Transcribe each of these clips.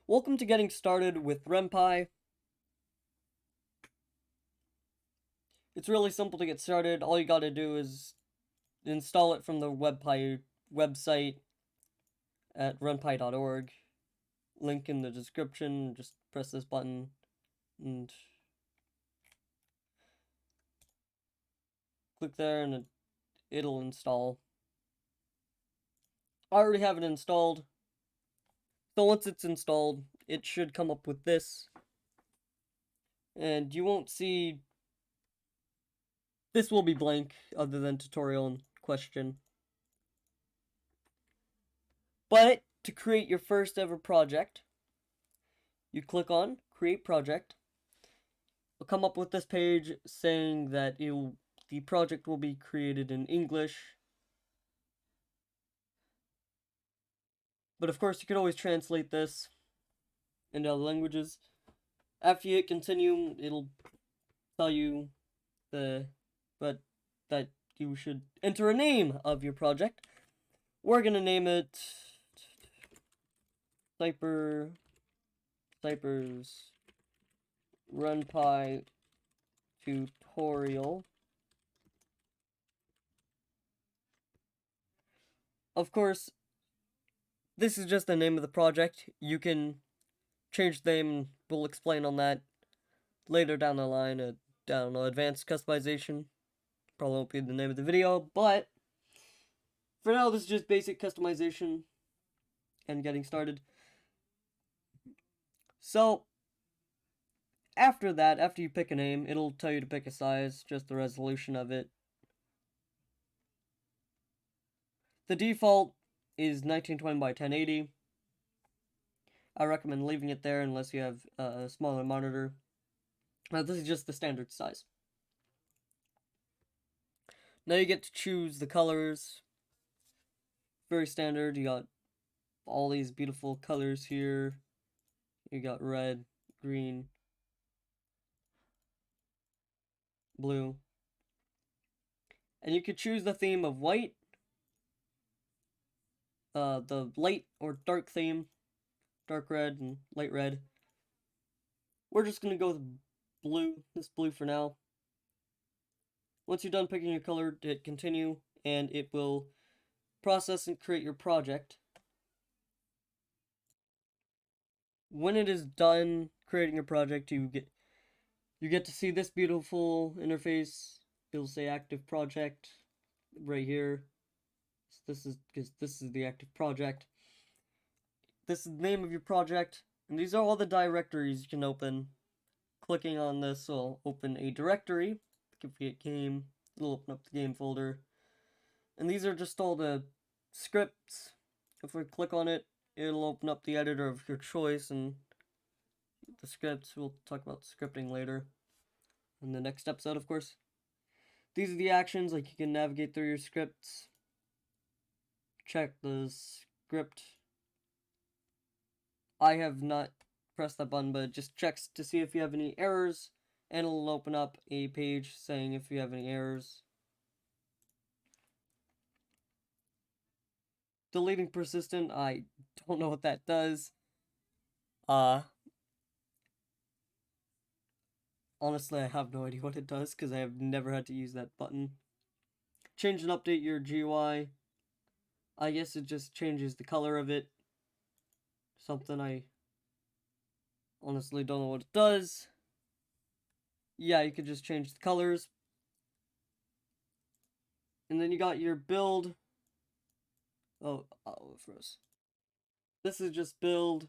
Welcome to getting started with Ren'Py. It's really simple to get started. All you gotta do is install it from the Ren'Py website at Ren'Py.org. Link in the description. Just press this button and click there and it'll install. I already have it installed. So once it's installed, it should come up with this. And you won't see... This will be blank, other than tutorial and question. But to create your first ever project, you click on Create Project. It'll come up with this page saying that the project will be created in English. But of course, you could always translate this into other languages. After you hit continue, it'll tell you that you should enter a name of your project. We're gonna name it Cypher's Ren'Py Tutorial. Of course, this is just the name of the project. You can change the name, and we'll explain on that later down the line. Advanced customization. Probably won't be the name of the video, but for now, this is just basic customization and getting started. So, after that, after you pick a name, it'll tell you to pick a size, just the resolution of it. The default is 1920 by 1080. I recommend leaving it there unless you have a smaller monitor. This is just the standard size. Now you get to choose the colors. Very standard. You got all these beautiful colors here. You got red, green, blue. And you could choose the theme of white, the light or dark theme, dark red and light red. We're just going to go with blue, this blue for now. Once you're done picking your color, hit continue, and it will process and create your project. When it is done creating your project, you get to see this beautiful interface. It'll say active project right here. So this is the active project. This is the name of your project, and these are all the directories you can open. Clicking on this will open a directory. If we hit game, it'll open up the game folder. And these are just all the scripts. If we click on it, it'll open up the editor of your choice and the scripts. We'll talk about scripting later in the next episode, of course. These are the actions, like you can navigate through your scripts. Check the script. I have not pressed that button, but it just checks to see if you have any errors, and it'll open up a page saying if you have any errors. Deleting persistent, I don't know what that does. Honestly, I have no idea what it does because I have never had to use that button. Change and update your GUI. I guess it just changes the color of it. Something I honestly don't know what it does. Yeah, you could just change the colors. And then you got your build. Oh, it froze. This is just build.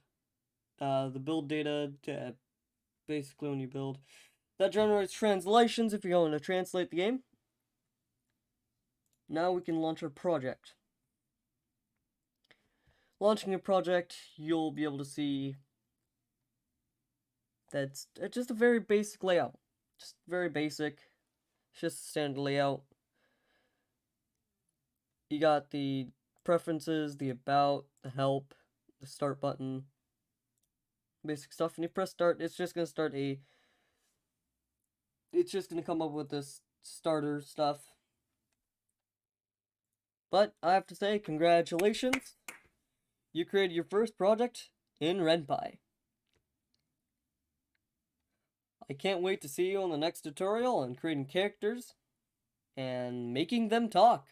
The build data to basically when you build. That generates translations if you're going to translate the game. Now we can launch our project. Launching a project, you'll be able to see that's just a very basic layout. Just very basic. It's just a standard layout. You got the preferences, the about, the help, the start button, basic stuff. And you press start, it's just going to start it's just going to come up with this starter stuff. But I have to say, congratulations. You created your first project in Ren'Py. I can't wait to see you on the next tutorial on creating characters and making them talk.